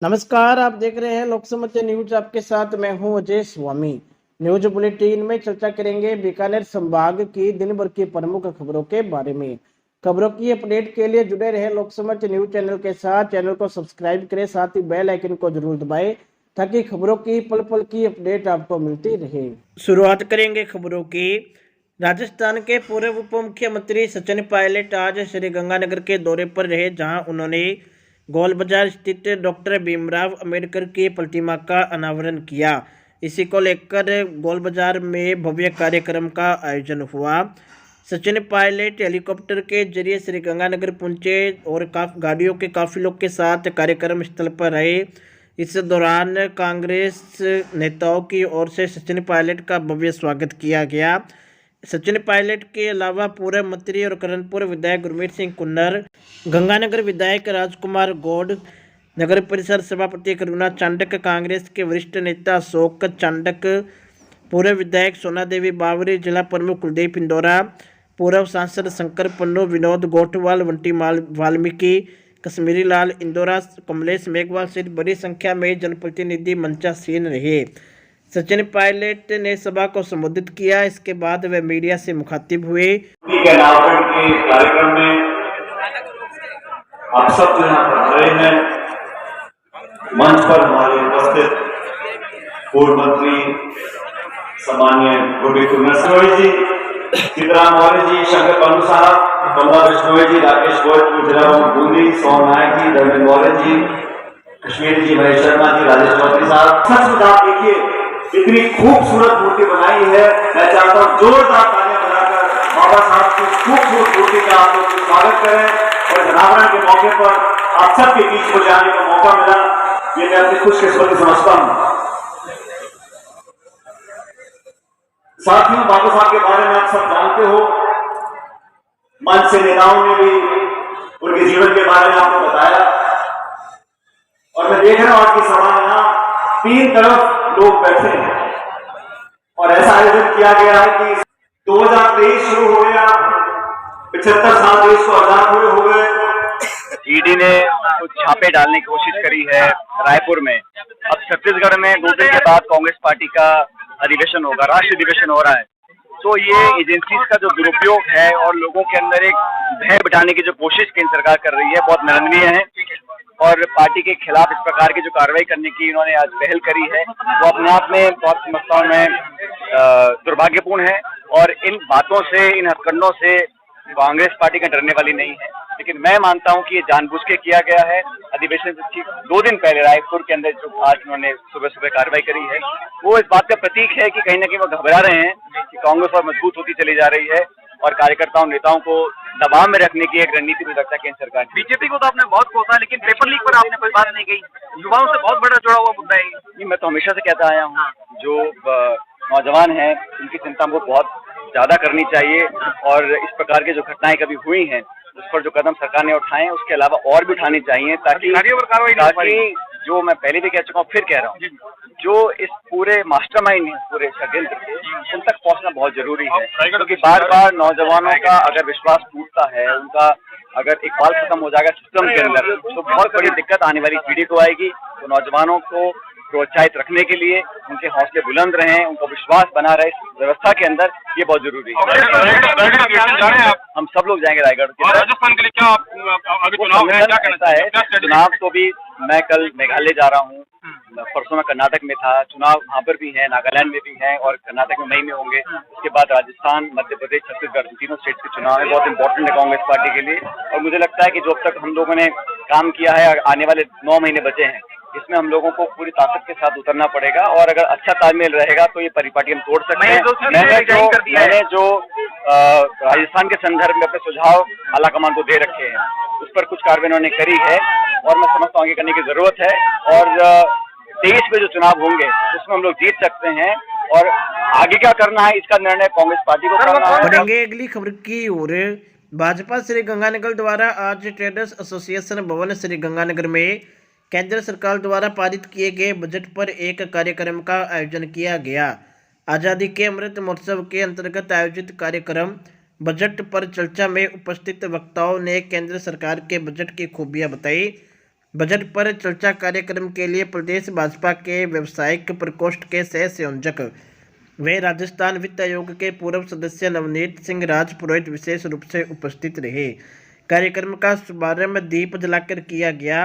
नमस्कार, आप देख रहे हैं लोकसमत न्यूज। आपके साथ मैं हूं अजय स्वामी। न्यूज बुलेटिन में चर्चा करेंगे बीकानेर संभाग की दिन भर की प्रमुख खबरों के बारे में। खबरों की अपडेट के लिए जुड़े रहे लोकसमत न्यूज चैनल के साथ। चैनल को सब्सक्राइब करें, साथ ही बेल आइकन को जरूर दबाएं ताकि खबरों की पल पल की अपडेट आपको मिलती रहे। शुरुआत करेंगे खबरों की। राजस्थान के पूर्व उप मुख्यमंत्री सचिन पायलट आज श्री गंगानगर के दौरे पर रहे, जहां उन्होंने गोल बाजार स्थित डॉक्टर भीमराव अंबेडकर की प्रतिमा का अनावरण किया। इसी को लेकर गोल बाजार में भव्य कार्यक्रम का आयोजन हुआ। सचिन पायलट हेलीकॉप्टर के जरिए श्री गंगानगर पहुंचे और गाड़ियों के काफिलों के साथ कार्यक्रम स्थल पर रहे। इस दौरान कांग्रेस नेताओं की ओर से सचिन पायलट का भव्य स्वागत किया गया। सचिन पायलट के अलावा पूर्व मंत्री और करणपुर विधायक गुरमीत सिंह कुन्नर, गंगानगर विधायक राजकुमार गौड़, नगर परिषद सभापति करुणा चांडक, कांग्रेस के वरिष्ठ नेता अशोक चांडक, पूर्व विधायक सोना देवी बावरी, जिला प्रमुख कुलदीप इंदौरा, पूर्व सांसद शंकर पन्नू, विनोद गोठवाल, वंटी वाल्मीकि, कश्मीरी लाल इंदौरा, कमलेश मेघवाल सहित बड़ी संख्या में जनप्रतिनिधि मंचासीन रहे। सचिन पायलट ने सभा को संबोधित किया। इसके बाद वे मीडिया से मुखातिब हुए। के कार्यक्रम में आप सब जो यहाँ पर रहे हैं, मंच पर हमारे उपस्थित पूर्व मंत्री सम्मान्य गुरमीत सिंह जी, सीताराम मौर्य जी, शंकर पन्नू साहब, कमला विष्णोई जी, राकेश गोयल, जिला बूंदी, सोहन नायक जी, धर्मेंद्र मौर्य जी, कश्मीर जी, महेश शर्मा जी, राजेश चौधरी साहब। सच आप देखिए इतनी खूबसूरत मूर्ति बनाई है। मैं चाहता हूँ जोरदार तालियां बजाकर बाबा साहब की खूबसूरत मूर्ति का आप लोग स्वागत करें। और अनावरण के मौके पर आप सबके बीच में जाने का मौका मिला, ये मैं अपनी खुशकिस्मती समझता हूँ। साथियों, बाबा साहब के बारे में आप सब जानते हो, मंच से नेताओं ने भी उनके जीवन के बारे में आपको बताया। और मैं देख रहा हूं आज की सभा में ना तीन तरफ लोग बैठे हैं और ऐसा आयोजन किया गया है कि 2023 शुरू हो गया, 75 साल देश को आजाद हुए हो गए। ईडी ने कुछ छापे डालने की कोशिश करी है रायपुर में। अब छत्तीसगढ़ में 2 दिन के बाद कांग्रेस पार्टी का अधिवेशन होगा, राष्ट्रीय अधिवेशन हो रहा है। तो ये एजेंसीज का जो दुरुपयोग है और लोगों के अंदर एक भय बिठाने की जो कोशिश केंद्र सरकार कर रही है, बहुत निंदनीय है। और पार्टी के खिलाफ इस प्रकार की जो कार्रवाई करने की इन्होंने आज पहल करी है, वो अपने आप में बहुत समस्याओं में दुर्भाग्यपूर्ण है। और इन बातों से, इन हथकंडों से कांग्रेस पार्टी का डरने वाली नहीं है। लेकिन मैं मानता हूं कि ये जानबूझ के किया गया है। अधिवेशन से ठीक 2 दिन पहले रायपुर के अंदर जो आज उन्होंने सुबह सुबह कार्रवाई करी है, वो इस बात का प्रतीक है कि कहीं ना कहीं वो घबरा रहे हैं कि कांग्रेस और मजबूत होती चली जा रही है और कार्यकर्ताओं नेताओं को दबाव में रखने की एक रणनीति भी रखता है केंद्र सरकार। बीजेपी को तो आपने बहुत कोसा, लेकिन पेपर लीक पर आपने कोई बात नहीं कही। युवाओं से बहुत बड़ा जुड़ा हुआ मुद्दा है। नहीं, मैं तो हमेशा से कहता आया हूँ, जो नौजवान हैं उनकी चिंता हमको बहुत ज्यादा करनी चाहिए। और इस प्रकार की जो घटनाएं कभी हुई हैं उस पर जो कदम सरकार ने उठाए, उसके अलावा और भी उठानी चाहिए, ताकि जो मैं पहले भी कह चुका हूँ, फिर कह रहा हूँ, जो इस पूरे मास्टरमाइंड है, पूरे षड्यंत्र के, उन तक पहुंचना बहुत जरूरी है। क्योंकि बार बार नौजवानों का अगर विश्वास टूटता है, उनका अगर एक बाल खत्म हो जाएगा सिस्टम के अंदर, तो बहुत बड़ी दिक्कत आने वाली पीढ़ी को आएगी। तो नौजवानों को प्रोत्साहित रखने के लिए उनके हौसले बुलंद रहें, उनको विश्वास बना रहे इस व्यवस्था के अंदर, ये बहुत जरूरी है। हम सब लोग जाएंगे रायगढ़। राजस्थान के लिए क्या आगे चुनाव है, क्या कहना है? चुनाव तो भी मैं कल मेघालय जा रहा हूँ, परसों में कर्नाटक में था, चुनाव वहाँ पर भी है, नागालैंड में भी है और कर्नाटक में मई में होंगे। उसके बाद राजस्थान, मध्य प्रदेश, छत्तीसगढ़, तीनों स्टेट्स के चुनाव है, बहुत इंपॉर्टेंट है कांग्रेस पार्टी के लिए। और मुझे लगता है कि जो अब तक हम लोगों ने काम किया है, आने वाले 9 महीने बचे हैं, इसमें हम लोगों को पूरी ताकत के साथ उतरना पड़ेगा। और अगर अच्छा तालमेल रहेगा तो ये परिपाटी हम तोड़ सकते हैं। मैंने जो राजस्थान के संदर्भ में अपने सुझाव आला कमान को दे रखे हैं, उस पर कुछ कार्रवाई उन्होंने करी है और मैं समझता हूँ आगे करने की जरूरत है। और 23 में जो चुनाव होंगे उसमें हम लोग जीत सकते हैं और आगे क्या करना है इसका निर्णय कांग्रेस पार्टी को करना है। बढ़ेंगे अगली खबर की ओर। भाजपा श्री गंगानगर द्वारा आज ट्रेडर्स एसोसिएशन भवन श्री गंगानगर में केंद्र सरकार द्वारा पारित किए गए बजट पर एक कार्यक्रम का आयोजन किया गया। आज़ादी के अमृत महोत्सव के अंतर्गत आयोजित कार्यक्रम बजट पर चर्चा में उपस्थित वक्ताओं ने केंद्र सरकार के बजट की खूबियां बताई। बजट पर चर्चा कार्यक्रम के लिए प्रदेश भाजपा के व्यवसायिक प्रकोष्ठ के सह संयोजक वे राजस्थान वित्त आयोग के पूर्व सदस्य नवनीत सिंह राजपुरोहित विशेष रूप से उपस्थित रहे। कार्यक्रम का शुभारंभ दीप जलाकर किया गया।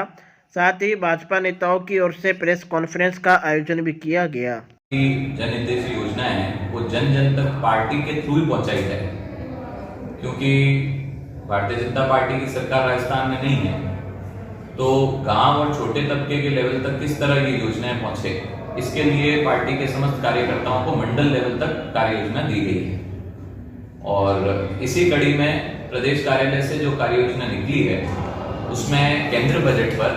साथ ही भाजपा नेताओं की ओर से प्रेस कॉन्फ्रेंस का आयोजन भी किया गया। जन हितैषी योजना है वो जन जन तक पार्टी के थ्रू ही पहुंचाई जाए, क्योंकि भारतीय जनता पार्टी की सरकार राजस्थान में नहीं है, तो गांव और छोटे तबके के लेवल तक किस तरह ये योजनाएं पहुंचे, इसके लिए पार्टी के समस्त कार्यकर्ताओं को मंडल लेवल तक कार्य योजना दी गई है। और इसी कड़ी में प्रदेश कार्यालय से जो कार्य योजना निकली है उसमें केंद्र बजट पर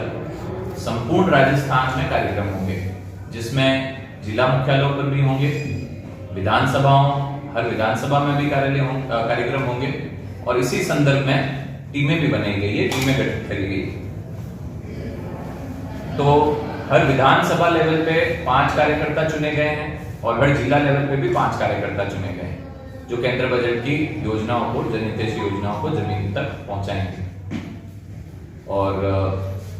संपूर्ण राजस्थान में कार्यक्रम होंगे, जिसमें जिला मुख्यालयों पर भी होंगे, विधानसभाओं हर विधानसभा में भी कार्यक्रम होंगे, और इसी संदर्भ में टीमें भी बनाई गई है, टीमें गठित करी गई। तो हर विधानसभा लेवल पे 5 कार्यकर्ता चुने गए हैं और हर जिला लेवल पे भी 5 कार्यकर्ता चुने गए हैं, जो केंद्र बजट की योजनाओं को, जनहितैषी योजनाओं को जमीन तक पहुंचाएंगे। और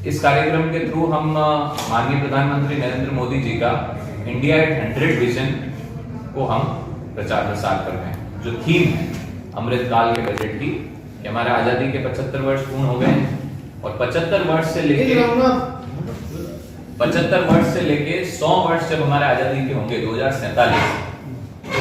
इस कार्यक्रम के थ्रू हम माननीय प्रधानमंत्री नरेंद्र मोदी जी का इंडिया एट 100 विजन को हम प्रचार प्रसार कर रहे हैं। जो थीम है अमृतकाल के बजट की, हमारे आजादी के 75 वर्ष पूर्ण हो गए हैं और 75 वर्ष से लेके 100 वर्ष जब हमारे आजादी के होंगे 2047, तो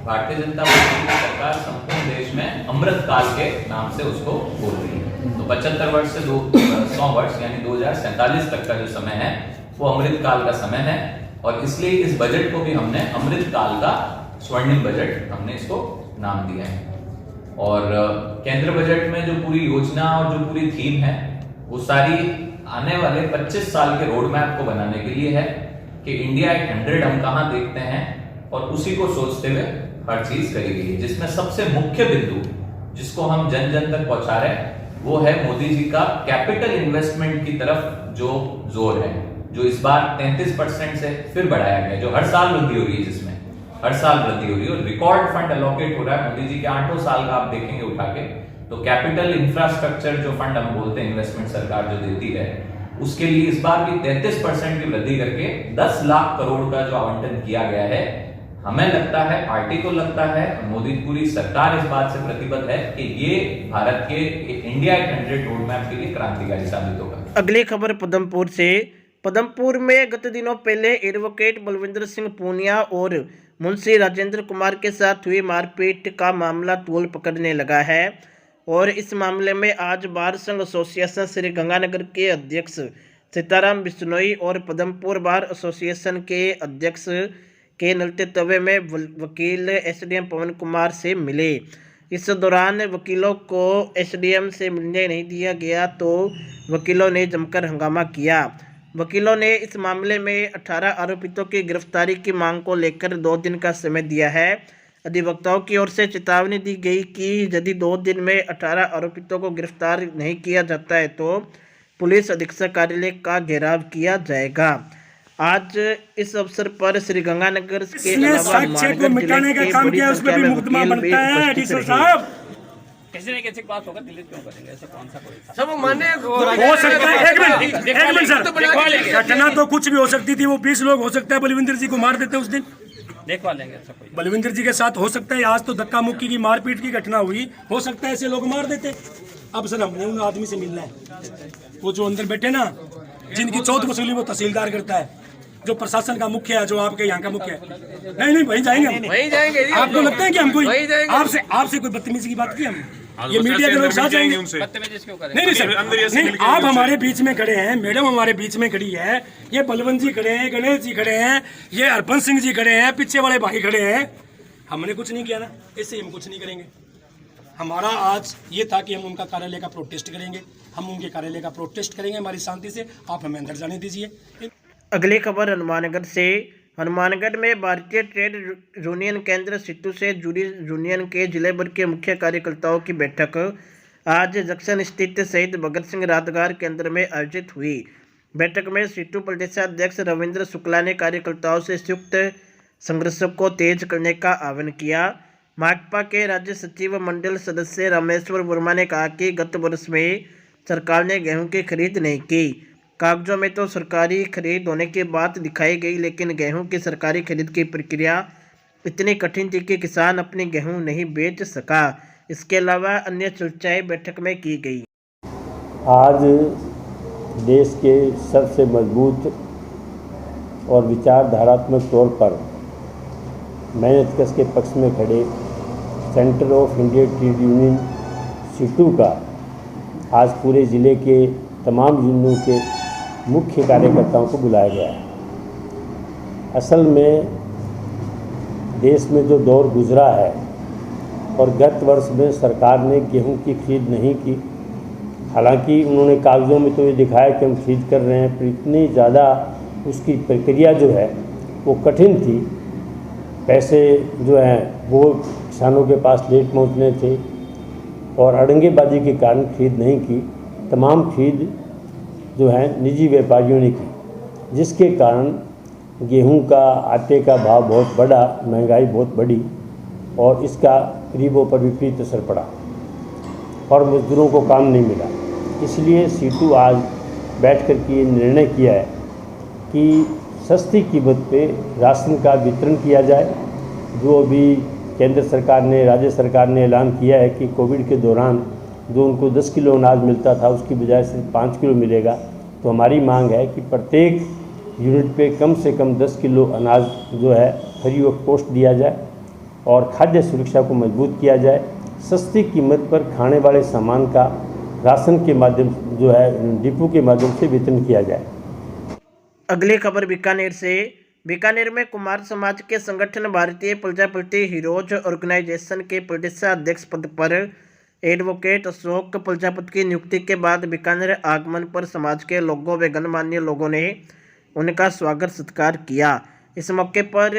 भारतीय जनता पार्टी की सरकार संपूर्ण देश में अमृतकाल के नाम से उसको बोल रही है। तो 75 वर्ष से 100 वर्ष यानी 2047 तक का जो समय है वो अमृतकाल का समय है, और इसलिए इस बजट को भी हमने अमृतकाल का स्वर्णिम बजट हमने इसको नाम दिया है। और केंद्र बजट में जो पूरी योजना और जो पूरी थीम है वो सारी आने वाले 25 साल के रोड मैप को बनाने के लिए है कि इंडिया एट 100 हम कहां देखते हैं, और उसी को सोचते हुए हर चीज करी गई है। जिसमें सबसे मुख्य बिंदु जिसको हम जन जन तक पहुंचा रहे हैं वो है मोदी जी का कैपिटल इन्वेस्टमेंट की तरफ जो जोर है, जो इस बार 33% से फिर बढ़ाया गया, जो हर साल वृद्धि हो रही है, जिसमें हर साल वृद्धि हो रही है और रिकॉर्ड फंड अलॉकेट हो रहा है। मोदी जी के 8 साल का आप देखेंगे उठा के, तो कैपिटल इंफ्रास्ट्रक्चर जो फंड हम बोलते हैं इन्वेस्टमेंट सरकार जो देती है, उसके लिए इस बार भी 33% की वृद्धि करके 10 लाख करोड़ का जो आवंटन किया गया है। हमें लगता है, पार्टी को लगता है, मोदी पूरी सरकार इस बात से प्रतिबद्ध है कि ये भारत के इंडिया एट 100 रोड मैप के लिए क्रांतिकारी साबित होगा। अगली खबर पदमपुर से। पदमपुर में गत दिनों पहले एडवोकेट बलविंदर सिंह पूनिया और मुंशी राजेंद्र कुमार के साथ हुई मारपीट का मामला तूल पकड़ने लगा है, और इस मामले में आज बार संघ एसोसिएशन श्री गंगानगर के अध्यक्ष सीताराम बिश्नोई और पदमपुर बार एसोसिएशन के अध्यक्ष के नेतृत्व में वकील एसडीएम पवन कुमार से मिले। इस दौरान वकीलों को एसडीएम से मिलने नहीं दिया गया, तो वकीलों ने जमकर हंगामा किया। वकीलों ने इस मामले में 18 आरोपितों की गिरफ्तारी की मांग को लेकर 2 दिन का समय दिया है। अधिवक्ताओं की ओर से चेतावनी दी गई कि यदि 2 दिन में 18 आरोपितों को गिरफ्तार नहीं किया जाता है तो पुलिस अधीक्षक कार्यालय का घेराव किया जाएगा। आज इस अवसर पर श्री गंगानगर के अलावा मिटाने का काम किया, उसमें भी मुकदमा बनता है। एडिशनल साहब किसी न किसी बात होगा, दिल्ली क्यों करेंगे, ऐसा कौन सा कोई सब माने हो सकता है। एक मिनट सर, घटना तो कुछ भी हो सकती थी, वो 20 लोग हो सकता है बलविंदर जी को मार देते उस दिन, देखवा लेंगे। ऐसा कोई बलविंदर जी के साथ हो सकता है। आज तो धक्का मुक्की की मारपीट की घटना हुई, हो सकता है ऐसे लोग मार देते। अब सर हमने उन आदमी से मिलना है, वो जो अंदर बैठे ना, जिनकी चौथ वसूली वो तहसीलदार करता है, जो प्रशासन का मुख्य है, जो आपके यहाँ का मुख्य है। नहीं वहीं जाएंगे, वहीं जाएंगे। आपको लगता है कि हम कोई आपसे कोई बदतमीजी की बात की हम ये मीडिया के लोग साथ जाएंगे? नहीं सर, नहीं, आप हमारे बीच में खड़े हैं, मैडम हमारे बीच में खड़ी है, ये बलवंत जी खड़े हैं, गणेश जी खड़े हैं, ये हरपंत सिंह जी खड़े हैं, पीछे वाले भाई खड़े हैं। हमने कुछ नहीं किया ना, इससे हम कुछ नहीं करेंगे। हमारा आज ये था कि हम उनका कार्यालय का प्रोटेस्ट करेंगे, हम उनके कार्यालय का प्रोटेस्ट करेंगे हमारी शांति से। आप हमें अंदर जाने दीजिए। अगली खबर हनुमानगढ़ से। हनुमानगढ़ में भारतीय ट्रेड यूनियन केंद्र सिट्टू से जुड़ी यूनियन के जिले भर के मुख्य कार्यकर्ताओं की बैठक आज जंक्शन स्थित शहीद भगत सिंह राजगार केंद्र में आयोजित हुई। बैठक में सिट्टू प्रदेशाध्यक्ष रविंद्र शुक्ला ने कार्यकर्ताओं से संयुक्त संघर्ष को तेज करने का आह्वान किया। माकपा के राज्य सचिव मंडल सदस्य रामेश्वर वर्मा ने कहा कि गत वर्ष में सरकार ने गेहूं की खरीद नहीं की। कागजों में तो सरकारी खरीद होने की बात दिखाई गई, लेकिन गेहूं की सरकारी खरीद की प्रक्रिया इतनी कठिन थी कि किसान अपनी गेहूं नहीं बेच सका। इसके अलावा अन्य चर्चाएं बैठक में की गई। आज देश के सबसे मजबूत और विचारधारात्मक तौर पर मेहनत कश के पक्ष में खड़े centre of India trade union CITU का आज पूरे ज़िले के तमाम यूनियनों के मुख्य कार्यकर्ताओं को बुलाया गया है। असल में देश में जो दौर गुजरा है और गत वर्ष में सरकार ने गेहूं की खरीद नहीं की, हालांकि उन्होंने कागज़ों में तो ये दिखाया कि हम खरीद कर रहे हैं, पर इतनी ज़्यादा उसकी प्रक्रिया जो है वो कठिन थी। पैसे जो हैं वो किसानों के पास लेट पहुंचने थे और अड़ंगेबाजी के कारण खरीद नहीं की। तमाम खरीद जो है निजी व्यापारियों ने की, जिसके कारण गेहूं का आटे का भाव बहुत बढ़ा, महंगाई बहुत बढ़ी और इसका गरीबों पर विपरीत असर पड़ा और मजदूरों को काम नहीं मिला। इसलिए सीटू आज बैठ कर के ये निर्णय किया है कि सस्ती कीमत पे राशन का वितरण किया जाए। जो अभी केंद्र सरकार ने, राज्य सरकार ने ऐलान किया है कि कोविड के दौरान जो उनको 10 किलो अनाज मिलता था उसकी बजाय सिर्फ 5 किलो मिलेगा। तो हमारी मांग है कि प्रत्येक यूनिट पे कम से कम 10 किलो अनाज जो है फ्री ऑफ कॉस्ट दिया जाए और खाद्य सुरक्षा को मजबूत किया जाए। सस्ती कीमत पर खाने वाले सामान का राशन के माध्यम जो है डिपो के माध्यम से वितरण किया जाए। अगली खबर बीकानेर से। बीकानेर में कुमार समाज के संगठन भारतीय प्रजापति हीरोज ऑर्गेनाइजेशन के प्रदेशाध्यक्ष पद पर एडवोकेट अशोक प्रजापति की नियुक्ति के बाद बीकानेर आगमन पर समाज के लोगों व गणमान्य लोगों ने उनका स्वागत सत्कार किया। इस मौके पर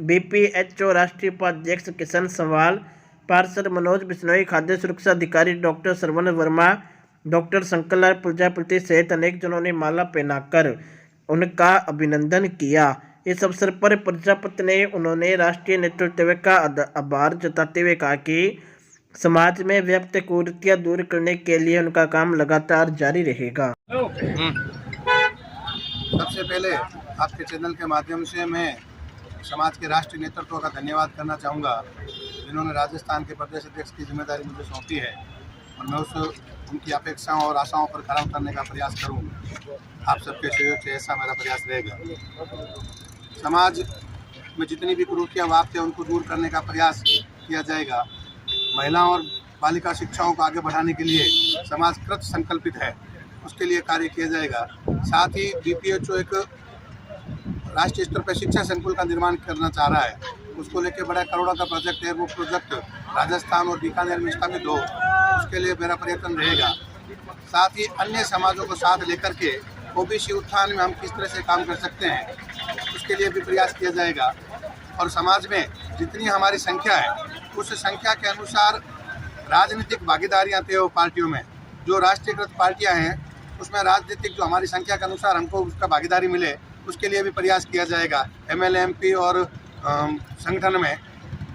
BPHO राष्ट्रीय उपाध्यक्ष किशन सवाल, पार्षद मनोज बिश्नोई, खाद्य सुरक्षा अधिकारी डॉक्टर श्रवण वर्मा, डॉक्टर शंकरलाल प्रजापति सहित अनेक जनों ने माला पहनाकर उनका अभिनंदन किया। इस अवसर पर प्रजापति ने उन्होंने राष्ट्रीय नेतृत्व का आभार जताते हुए कहा कि समाज में व्याप्त कुरीतियां दूर करने के लिए उनका काम लगातार जारी रहेगा। सबसे पहले आपके चैनल के माध्यम से मैं समाज के राष्ट्रीय नेतृत्व का धन्यवाद करना चाहूँगा, जिन्होंने राजस्थान के प्रदेश अध्यक्ष की जिम्मेदारी मुझे सौंपी है और मैं उनकी अपेक्षाओं और आशाओं पर खरा उतरने का प्रयास करूँ। आप सबके सहयोग से ऐसा मेरा प्रयास रहेगा। समाज में जितनी भी कुरीतियाँ वाप्त है उनको दूर करने का प्रयास किया जाएगा। महिलाओं और बालिका शिक्षाओं को आगे बढ़ाने के लिए समाज कृत संकल्पित है, उसके लिए कार्य किया जाएगा। साथ ही BPHO एक राष्ट्रीय स्तर पर शिक्षा संकुल का निर्माण करना चाह रहा है, उसको लेकर बड़ा करोड़ों का प्रोजेक्ट है। वो प्रोजेक्ट राजस्थान और बीकानेर में स्थापित हो, उसके लिए मेरा प्रयत्न रहेगा। साथ ही अन्य समाजों को साथ लेकर के OBC उत्थान में हम किस तरह से काम कर सकते हैं, उसके लिए भी प्रयास किया जाएगा। और समाज में जितनी हमारी संख्या है उस संख्या के अनुसार राजनीतिक भागीदारियाँ तय हो पार्टियों में। जो राष्ट्रीयकृत पार्टियाँ हैं उसमें राजनीतिक जो हमारी संख्या के अनुसार हमको उसका भागीदारी मिले, उसके लिए भी प्रयास किया जाएगा। MLA MP और संगठन में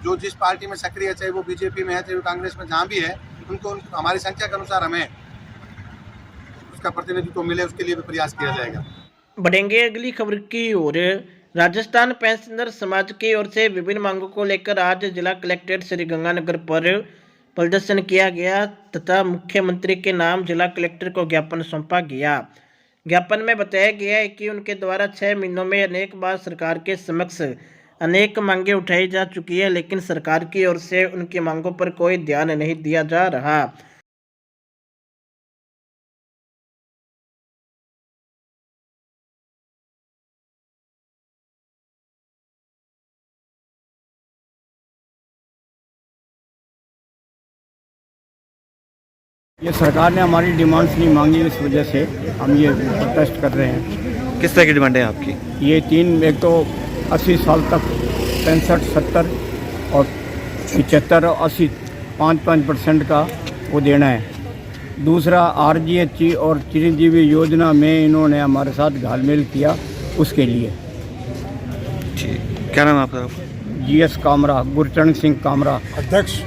जो जिस पार्टी में सक्रिय है, चाहे वो BJP में है चाहे वो कांग्रेस में, जहाँ भी है, उनको हमारी संख्या के अनुसार हमें उसका प्रतिनिधित्व मिले, उसके लिए भी प्रयास किया जाएगा। बढ़ेंगे अगली खबर की ओर। राजस्थान पेंशनर समाज की ओर से विभिन्न मांगों को लेकर आज जिला कलेक्ट्रेट श्रीगंगानगर पर प्रदर्शन किया गया तथा मुख्यमंत्री के नाम जिला कलेक्टर को ज्ञापन सौंपा गया। ज्ञापन में बताया गया है कि उनके द्वारा 6 महीनों में अनेक बार सरकार के समक्ष अनेक मांगें उठाई जा चुकी है, लेकिन सरकार की ओर से उनकी मांगों पर कोई ध्यान नहीं दिया जा रहा। ये सरकार ने हमारी डिमांड्स नहीं मांगी, इस वजह से हम ये प्रोटेस्ट कर रहे हैं। किस तरह की डिमांड है आपकी? ये 3, एक तो 80 साल तक 65, 70 और 75 और 80 5% का वो देना है। दूसरा RGH और चिरंजीवी योजना में इन्होंने हमारे साथ घालमेल किया, उसके लिए। ठीक, क्या नाम है आपका? GS कामरा, गुरचरण सिंह कामरा, अध्यक्ष।